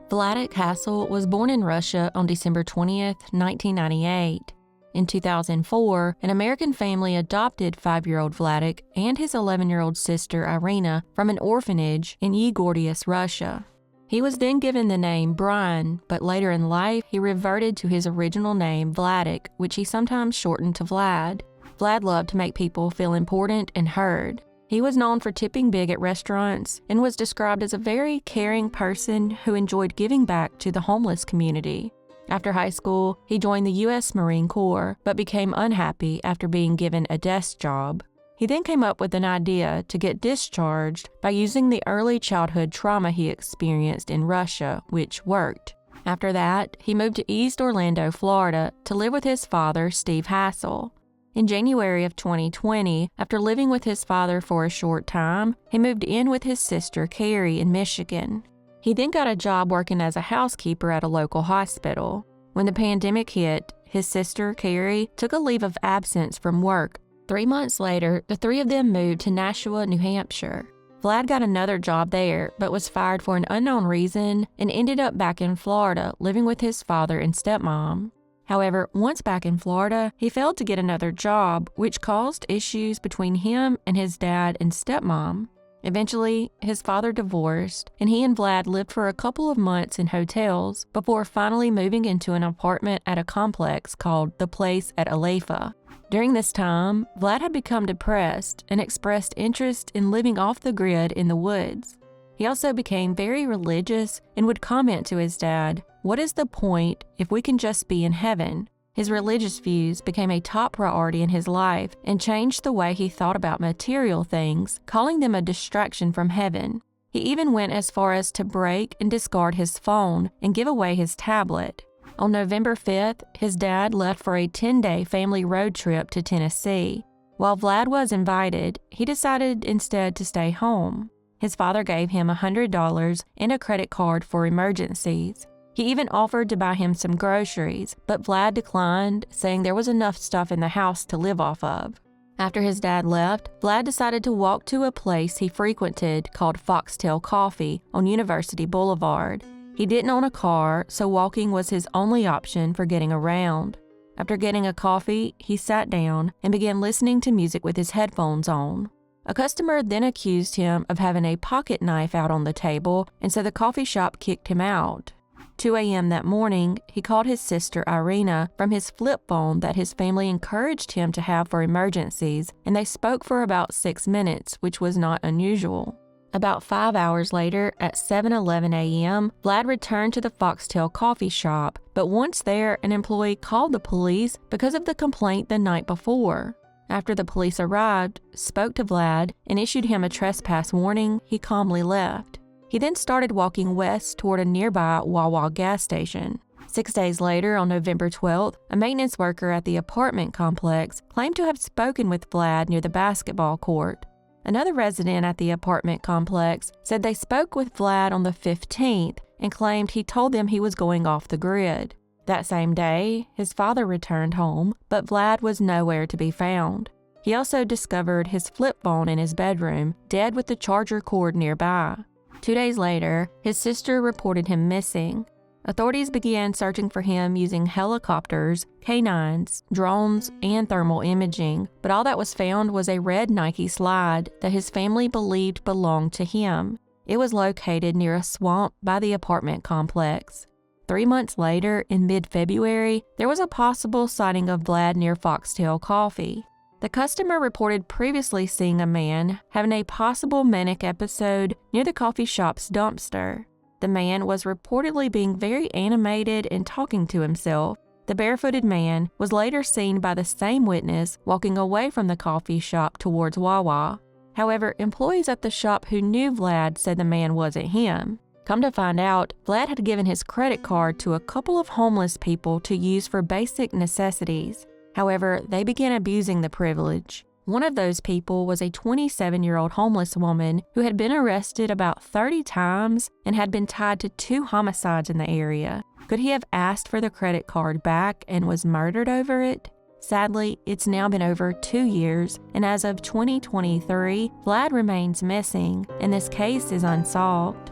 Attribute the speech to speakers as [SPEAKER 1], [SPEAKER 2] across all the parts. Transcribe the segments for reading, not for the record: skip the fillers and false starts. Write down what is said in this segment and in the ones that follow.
[SPEAKER 1] Vladek Hasel was born in Russia on December 20th, 1998. In 2004, an American family adopted 5-year-old Vladek and his 11-year-old sister Irina from an orphanage in Yegordius, Russia. He was then given the name Bryan, but later in life he reverted to his original name Vladek, which he sometimes shortened to Vlad. Vlad loved to make people feel important and heard. He was known for tipping big at restaurants and was described as a very caring person who enjoyed giving back to the homeless community. After high school, he joined the U.S. Marine Corps, but became unhappy after being given a desk job. He then came up with an idea to get discharged by using the early childhood trauma he experienced in Russia, which worked. After that, he moved to East Orlando, Florida, to live with his father, Steve Hasel. In January of 2020, after living with his father for a short time, he moved in with his sister, Carrie, in Michigan. He then got a job working as a housekeeper at a local hospital. When the pandemic hit, his sister, Carrie, took a leave of absence from work. 3 months later, the three of them moved to Nashua, New Hampshire. Vlad got another job there, but was fired for an unknown reason and ended up back in Florida, living with his father and stepmom. However, once back in Florida, he failed to get another job, which caused issues between him and his dad and stepmom. Eventually, his father divorced, and he and Vlad lived for a couple of months in hotels before finally moving into an apartment at a complex called The Place at Alepha. During this time, Vlad had become depressed and expressed interest in living off the grid in the woods. He also became very religious and would comment to his dad, "What is the point if we can just be in heaven?" His religious views became a top priority in his life and changed the way he thought about material things, calling them a distraction from heaven. He even went as far as to break and discard his phone and give away his tablet. On November 5th, his dad left for a 10-day family road trip to Tennessee. While Vlad was invited, he decided instead to stay home. His father gave him $100 and a credit card for emergencies. He even offered to buy him some groceries, but Vlad declined, saying there was enough stuff in the house to live off of. After his dad left, Vlad decided to walk to a place he frequented called Foxtail Coffee on University Boulevard. He didn't own a car, so walking was his only option for getting around. After getting a coffee, he sat down and began listening to music with his headphones on. A customer then accused him of having a pocket knife out on the table, and so the coffee shop kicked him out. 2 a.m. that morning, he called his sister Irina from his flip phone that his family encouraged him to have for emergencies, and they spoke for about 6 minutes, which was not unusual. About 5 hours later, at 7:11 a.m., Vlad returned to the Foxtail Coffee Shop, but once there, an employee called the police because of the complaint the night before. After the police arrived, spoke to Vlad, and issued him a trespass warning, he calmly left. He then started walking west toward a nearby Wawa gas station. 6 days later, on November 12th, a maintenance worker at the apartment complex claimed to have spoken with Vlad near the basketball court. Another resident at the apartment complex said they spoke with Vlad on the 15th and claimed he told them he was going off the grid. That same day, his father returned home, but Vlad was nowhere to be found. He also discovered his flip phone in his bedroom, dead with the charger cord nearby. 2 days later, his sister reported him missing. Authorities began searching for him using helicopters, canines, drones, and thermal imaging, but all that was found was a red Nike slide that his family believed belonged to him. It was located near a swamp by the apartment complex. 3 months later, in mid-February, there was a possible sighting of Vlad near Foxtail Coffee. The customer reported previously seeing a man having a possible manic episode near the coffee shop's dumpster. The man was reportedly being very animated and talking to himself. The barefooted man was later seen by the same witness walking away from the coffee shop towards Wawa. However, employees at the shop who knew Vlad said the man wasn't him. Come to find out, Vlad had given his credit card to a couple of homeless people to use for basic necessities. However, they began abusing the privilege. One of those people was a 27-year-old homeless woman who had been arrested about 30 times and had been tied to 2 homicides in the area. Could he have asked for the credit card back and was murdered over it? Sadly, it's now been over 2 years, and as of 2023, Vlad remains missing, and this case is unsolved.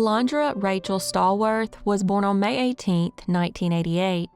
[SPEAKER 1] Calandra Rachel Stallworth was born on May 18, 1988.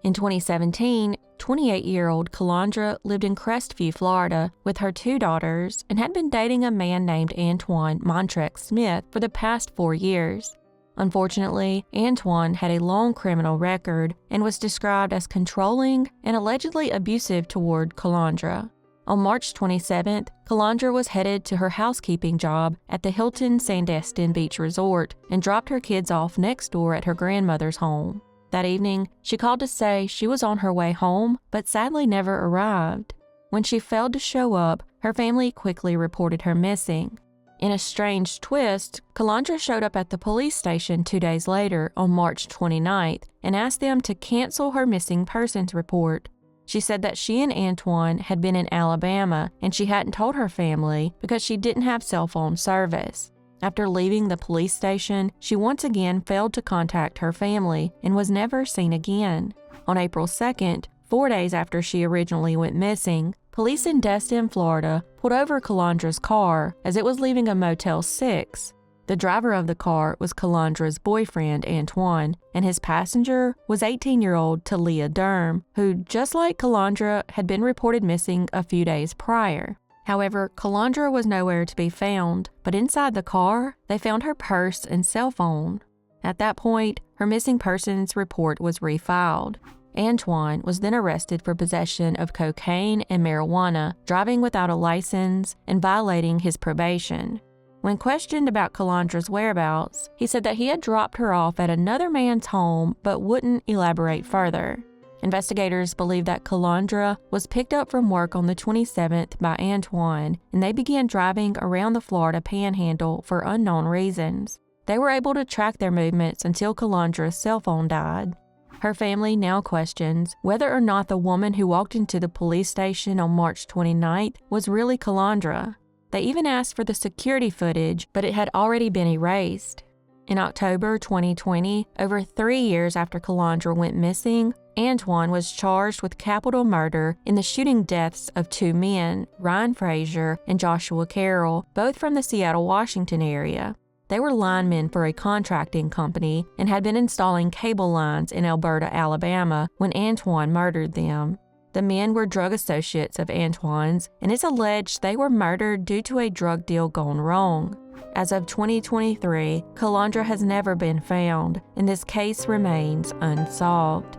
[SPEAKER 1] In 2017, 28-year-old Calandra lived in Crestview, Florida, with her 2 daughters and had been dating a man named Antoine Montrex Smith for the past 4 years. Unfortunately, Antoine had a long criminal record and was described as controlling and allegedly abusive toward Calandra. On March 27th, Calandra was headed to her housekeeping job at the Hilton Sandestin Beach Resort and dropped her kids off next door at her grandmother's home. That evening, she called to say she was on her way home, but sadly never arrived. When she failed to show up, her family quickly reported her missing. In a strange twist, Calandra showed up at the police station 2 days later on March 29th and asked them to cancel her missing persons report. She said that she and Antoine had been in Alabama and she hadn't told her family because she didn't have cell phone service. After leaving the police station, she once again failed to contact her family and was never seen again. On April 2nd, 4 days after she originally went missing, police in Destin, Florida, pulled over Calandra's car as it was leaving a Motel 6. The driver of the car was Calandra's boyfriend, Antoine, and his passenger was 18-year-old Talia Durham, who, just like Calandra, had been reported missing a few days prior. However, Calandra was nowhere to be found, but inside the car, they found her purse and cell phone. At that point, her missing persons report was refiled. Antoine was then arrested for possession of cocaine and marijuana, driving without a license, and violating his probation. When questioned about Calandra's whereabouts, he said that he had dropped her off at another man's home but wouldn't elaborate further. Investigators believe that Calandra was picked up from work on the 27th by Antoine, and they began driving around the Florida Panhandle for unknown reasons. They were able to track their movements until Calandra's cell phone died. Her family now questions whether or not the woman who walked into the police station on March 29th was really Calandra. They even asked for the security footage, but it had already been erased. In October 2020, over 3 years after Calandra went missing, Antoine was charged with capital murder in the shooting deaths of 2 men, Ryan Frazier and Joshua Carroll, both from the Seattle, Washington area. They were linemen for a contracting company and had been installing cable lines in Alberta, Alabama when Antoine murdered them. The men were drug associates of Antoine's, and it's alleged they were murdered due to a drug deal gone wrong. As of 2023, Calandra has never been found, and this case remains unsolved.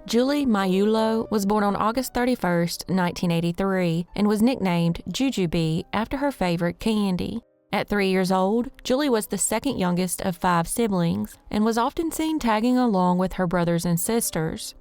[SPEAKER 1] Julie Magliulo was born on August 31, 1983, and was nicknamed Jujubee after her favorite candy. At 3 years old, Julie was the second youngest of 5 siblings and was often seen tagging along with her brothers and sisters.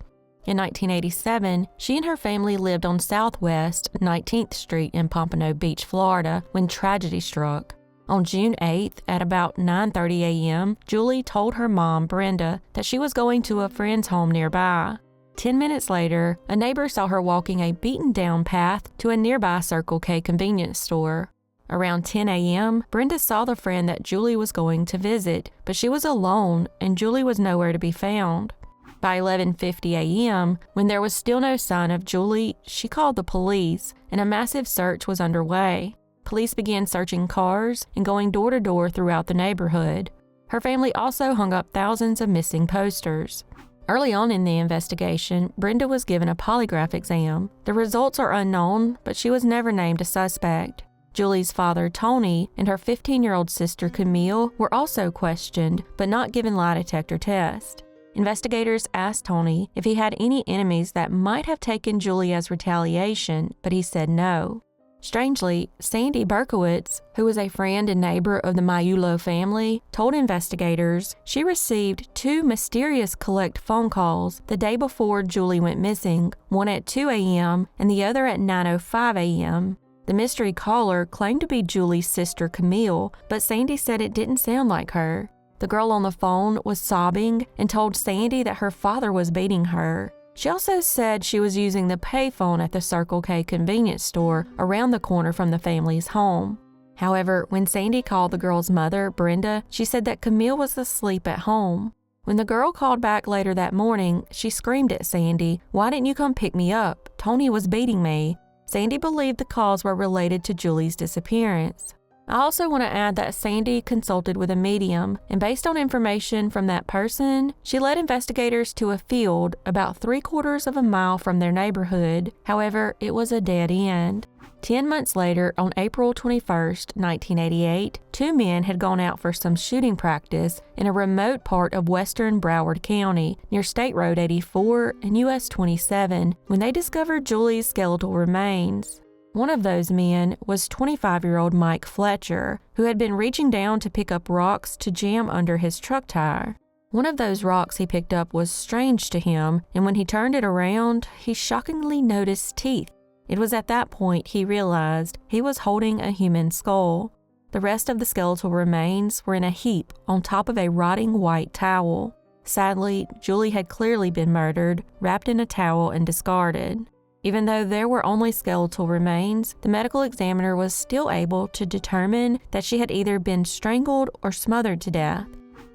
[SPEAKER 1] In 1987, she and her family lived on Southwest 19th Street in Pompano Beach, Florida, when tragedy struck. On June 8th, at about 9:30 a.m., Julie told her mom, Brenda, that she was going to a friend's home nearby. 10 minutes later, a neighbor saw her walking a beaten-down path to a nearby Circle K convenience store. Around 10 a.m., Brenda saw the friend that Julie was going to visit, but she was alone and Julie was nowhere to be found. By 11:50 a.m., when there was still no sign of Julie, she called the police, and a massive search was underway. Police began searching cars and going door to door throughout the neighborhood. Her family also hung up thousands of missing posters. Early on in the investigation, Brenda was given a polygraph exam. The results are unknown, but she was never named a suspect. Julie's father, Tony, and her 15-year-old sister, Camille, were also questioned, but not given lie detector tests. Investigators asked Tony if he had any enemies that might have taken Julie as retaliation, but he said no. Strangely, Sandy Berkowitz, who was a friend and neighbor of the Magliulo family, told investigators she received 2 mysterious collect phone calls the day before Julie went missing, one at 2 a.m. and the other at 9:05 a.m. The mystery caller claimed to be Julie's sister Camille, but Sandy said it didn't sound like her. The girl on the phone was sobbing and told Sandy that her father was beating her. She also said she was using the payphone at the Circle K convenience store around the corner from the family's home. However, when Sandy called the girl's mother, Brenda, she said that Camille was asleep at home. When the girl called back later that morning, she screamed at Sandy, "Why didn't you come pick me up? Tony was beating me." Sandy believed the calls were related to Julie's disappearance. I also want to add that Sandy consulted with a medium, and based on information from that person, she led investigators to a field about 3/4 of a mile from their neighborhood. However, it was a dead end. 10 months later, on April 21st, 1988, two men had gone out for some shooting practice in a remote part of western Broward County, near State Road 84 and US 27, when they discovered Julie's skeletal remains. One of those men was 25-year-old Mike Fletcher, who had been reaching down to pick up rocks to jam under his truck tire. One of those rocks he picked up was strange to him, and when he turned it around, he shockingly noticed teeth. It was at that point he realized he was holding a human skull. The rest of the skeletal remains were in a heap on top of a rotting white towel. Sadly, Julie had clearly been murdered, wrapped in a towel and discarded. Even though there were only skeletal remains, the medical examiner was still able to determine that she had either been strangled or smothered to death.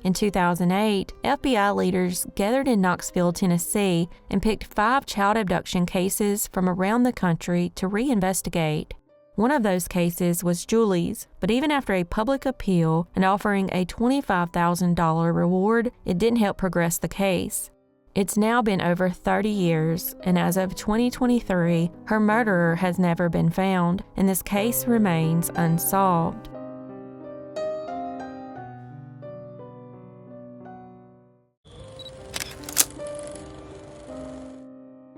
[SPEAKER 1] In 2008, FBI leaders gathered in Knoxville, Tennessee, and picked 5 child abduction cases from around the country to reinvestigate. One of those cases was Julie's, but even after a public appeal and offering a $25,000 reward, it didn't help progress the case. It's now been over 30 years, and as of 2023, her murderer has never been found, and this case remains unsolved.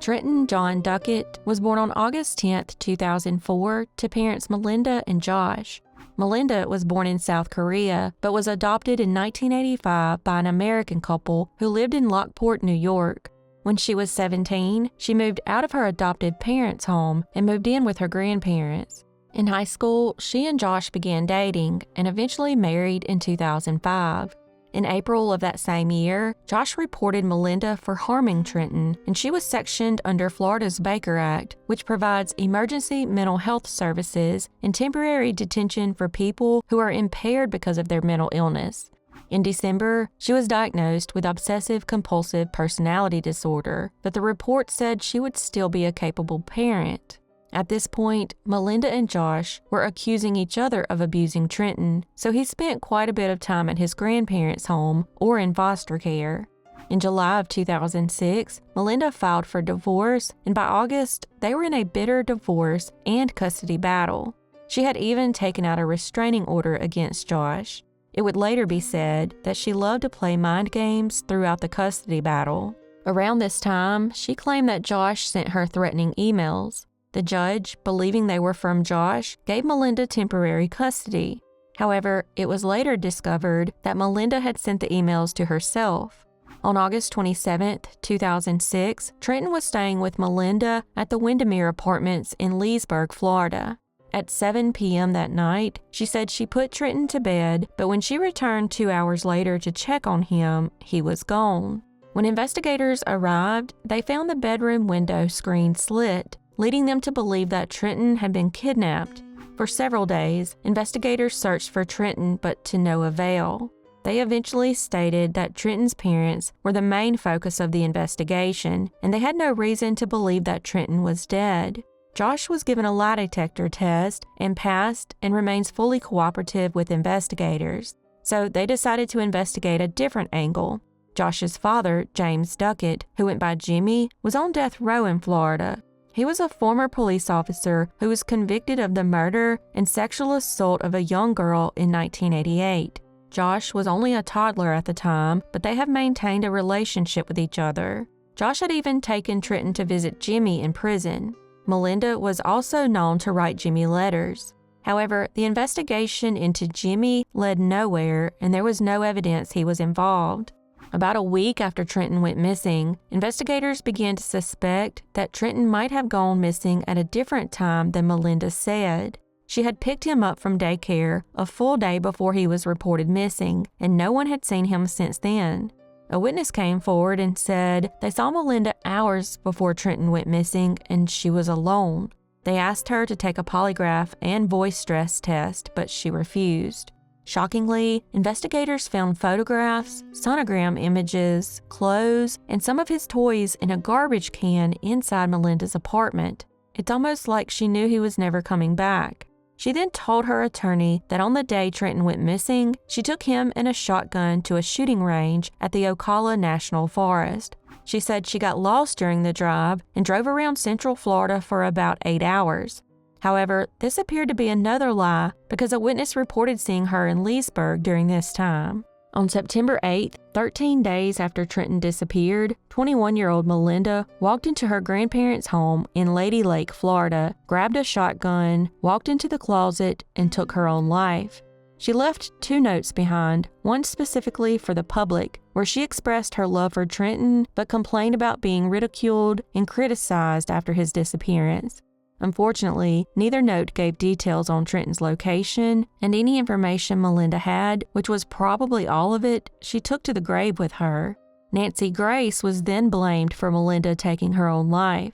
[SPEAKER 1] Trenton John Duckett was born on August 10, 2004, to parents Melinda and Josh. Melinda was born in South Korea, but was adopted in 1985 by an American couple who lived in Lockport, New York. When she was 17, she moved out of her adopted parents' home and moved in with her grandparents. In high school, she and Josh began dating and eventually married in 2005. In April of that same year, Josh reported Melinda for harming Trenton, and she was sectioned under Florida's Baker Act, which provides emergency mental health services and temporary detention for people who are impaired because of their mental illness. In December, she was diagnosed with obsessive-compulsive personality disorder, but the report said she would still be a capable parent. At this point, Melinda and Josh were accusing each other of abusing Trenton, so he spent quite a bit of time at his grandparents' home or in foster care. In July of 2006, Melinda filed for divorce, and by August, they were in a bitter divorce and custody battle. She had even taken out a restraining order against Josh. It would later be said that she loved to play mind games throughout the custody battle. Around this time, she claimed that Josh sent her threatening emails. The judge, believing they were from Josh, gave Melinda temporary custody. However, it was later discovered that Melinda had sent the emails to herself. On August 27, 2006, Trenton was staying with Melinda at the Windermere Apartments in Leesburg, Florida. At 7 p.m. that night, she said she put Trenton to bed, but when she returned 2 hours later to check on him, he was gone. When investigators arrived, they found the bedroom window screen slit, leading them to believe that Trenton had been kidnapped. For several days, investigators searched for Trenton, but to no avail. They eventually stated that Trenton's parents were the main focus of the investigation, and they had no reason to believe that Trenton was dead. Josh was given a lie detector test and passed and remains fully cooperative with investigators. So they decided to investigate a different angle. Josh's father, James Duckett, who went by Jimmy, was on death row in Florida. He was a former police officer who was convicted of the murder and sexual assault of a young girl in 1988. Josh was only a toddler at the time, but they have maintained a relationship with each other. Josh had even taken Trenton to visit Jimmy in prison. Melinda was also known to write Jimmy letters. However, the investigation into Jimmy led nowhere, and there was no evidence he was involved. About a week after Trenton went missing, investigators began to suspect that Trenton might have gone missing at a different time than Melinda said. She had picked him up from daycare a full day before he was reported missing, and no one had seen him since then. A witness came forward and said they saw Melinda hours before Trenton went missing, and she was alone. They asked her to take a polygraph and voice stress test, but she refused. Shockingly, investigators found photographs, sonogram images, clothes, and some of his toys in a garbage can inside Melinda's apartment. It's almost like she knew he was never coming back. She then told her attorney that on the day Trenton went missing, she took him and a shotgun to a shooting range at the Ocala National Forest. She said she got lost during the drive and drove around Central Florida for about 8 hours. However, this appeared to be another lie because a witness reported seeing her in Leesburg during this time. On September 8th, 13 days after Trenton disappeared, 21-year-old Melinda walked into her grandparents' home in Lady Lake, Florida, grabbed a shotgun, walked into the closet, and took her own life. She left 2 notes behind, one specifically for the public, where she expressed her love for Trenton but complained about being ridiculed and criticized after his disappearance. Unfortunately, neither note gave details on Trenton's location, and any information Melinda had, which was probably all of it, she took to the grave with her. Nancy Grace was then blamed for Melinda taking her own life.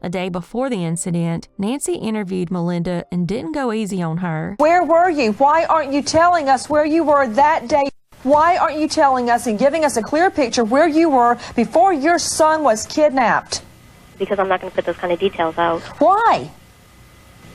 [SPEAKER 1] A day before the incident, Nancy interviewed Melinda and didn't go easy on her.
[SPEAKER 2] Where were you? Why aren't you telling us where you were that day? Why aren't you telling us and giving us a clear picture where you were before your son was kidnapped?
[SPEAKER 3] Because I'm not going to put those kind of details out.
[SPEAKER 2] Why?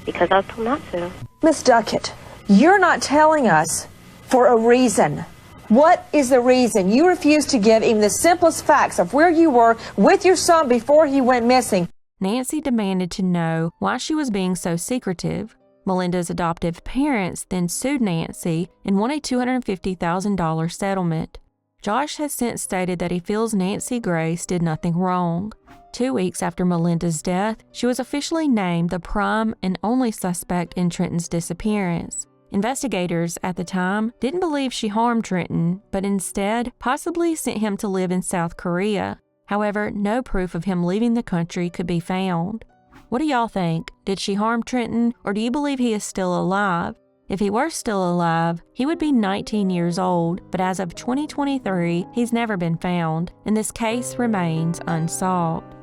[SPEAKER 3] Because I was told not to.
[SPEAKER 2] Miss Duckett, you're not telling us for a reason. What is the reason? You refuse to give even the simplest facts of where you were with your son before he went missing.
[SPEAKER 1] Nancy demanded to know why she was being so secretive. Melinda's adoptive parents then sued Nancy and won a $250,000 settlement. Josh has since stated that he feels Nancy Grace did nothing wrong. 2 weeks after Melinda's death, she was officially named the prime and only suspect in Trenton's disappearance. Investigators at the time didn't believe she harmed Trenton, but instead possibly sent him to live in South Korea. However, no proof of him leaving the country could be found. What do y'all think? Did she harm Trenton, or do you believe he is still alive? If he were still alive, he would be 19 years old, but as of 2023, he's never been found, and this case remains unsolved.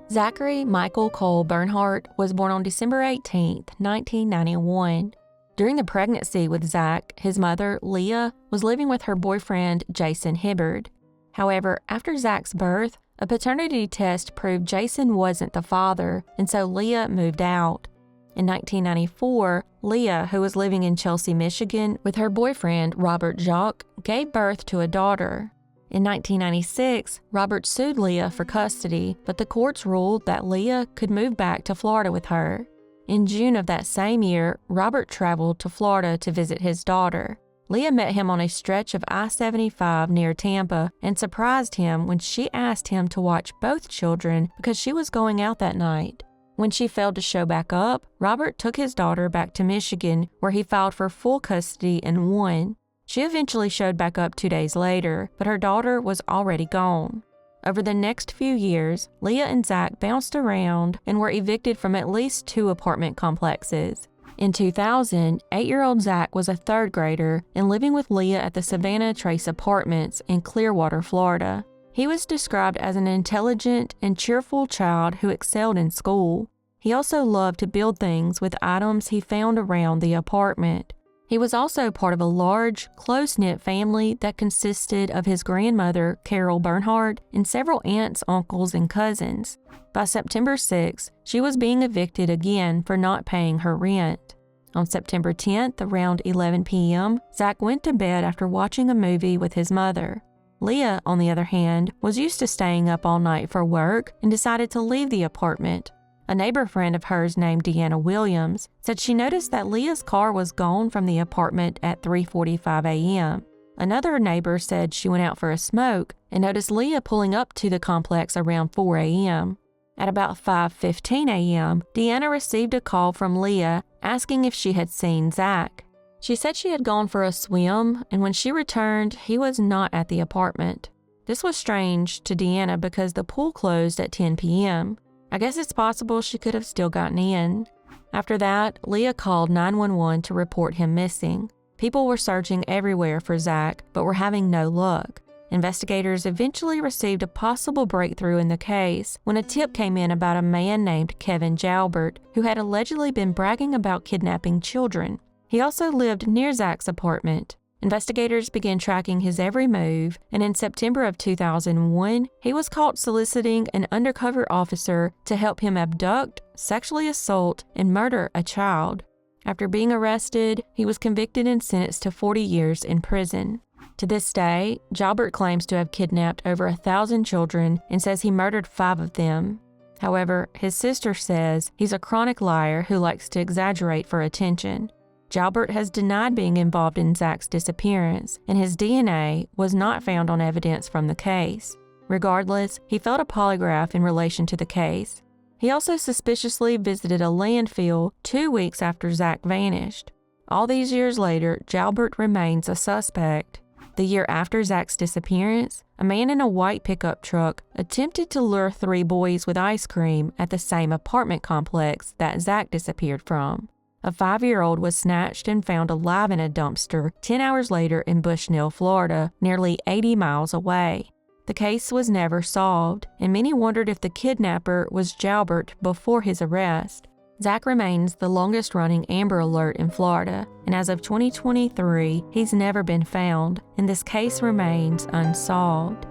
[SPEAKER 1] Zachary Michael Cole Bernhardt was born on December 18, 1991. During the pregnancy with Zach, his mother, Leah, was living with her boyfriend, Jason Hibbard. However, after Zach's birth, a paternity test proved Jason wasn't the father, and so Leah moved out. In 1994, Leah, who was living in Chelsea, Michigan, with her boyfriend, Robert Jacques, gave birth to a daughter. In 1996, Robert sued Leah for custody, but the courts ruled that Leah could move back to Florida with her. In June of that same year, Robert traveled to Florida to visit his daughter. Leah met him on a stretch of I-75 near Tampa and surprised him when she asked him to watch both children because she was going out that night. When she failed to show back up, Robert took his daughter back to Michigan, where he filed for full custody and won. She eventually showed back up 2 days later, but her daughter was already gone. Over the next few years, Leah and Zach bounced around and were evicted from at least 2 apartment complexes. In 2000, 8-year-old Zach was a 3rd grader and living with Leah at the Savannah Trace Apartments in Clearwater, Florida. He was described as an intelligent and cheerful child who excelled in school. He also loved to build things with items he found around the apartment. He was also part of a large, close-knit family that consisted of his grandmother, Carol Bernhardt, and several aunts, uncles, and cousins. By September 6, she was being evicted again for not paying her rent. On September 10th, around 11 p.m., Zach went to bed after watching a movie with his mother. Leah, on the other hand, was used to staying up all night for work and decided to leave the apartment. A neighbor friend of hers named Deanna Williams said she noticed that Leah's car was gone from the apartment at 3:45 a.m. Another neighbor said she went out for a smoke and noticed Leah pulling up to the complex around 4 a.m. At about 5:15 a.m., Deanna received a call from Leah asking if she had seen Zach. She said she had gone for a swim, and when she returned, he was not at the apartment. This was strange to Deanna because the pool closed at 10 p.m. I guess it's possible she could have still gotten in. After that, Leah called 911 to report him missing. People were searching everywhere for Zach, but were having no luck. Investigators eventually received a possible breakthrough in the case when a tip came in about a man named Kevin Jalbert, who had allegedly been bragging about kidnapping children. He also lived near Zach's apartment. Investigators began tracking his every move, and in September of 2001, he was caught soliciting an undercover officer to help him abduct, sexually assault, and murder a child. After being arrested, he was convicted and sentenced to 40 years in prison. To this day, Jalbert claims to have kidnapped over 1,000 children and says he murdered 5 of them. However, his sister says he's a chronic liar who likes to exaggerate for attention. Jalbert has denied being involved in Zach's disappearance, and his DNA was not found on evidence from the case. Regardless, he failed a polygraph in relation to the case. He also suspiciously visited a landfill 2 weeks after Zach vanished. All these years later, Jalbert remains a suspect. The year after Zach's disappearance, a man in a white pickup truck attempted to lure 3 boys with ice cream at the same apartment complex that Zach disappeared from. A 5-year-old was snatched and found alive in a dumpster 10 hours later in Bushnell, Florida, nearly 80 miles away. The case was never solved, and many wondered if the kidnapper was Jalbert before his arrest. Zach remains the longest-running Amber Alert in Florida, and as of 2023, he's never been found, and this case remains unsolved.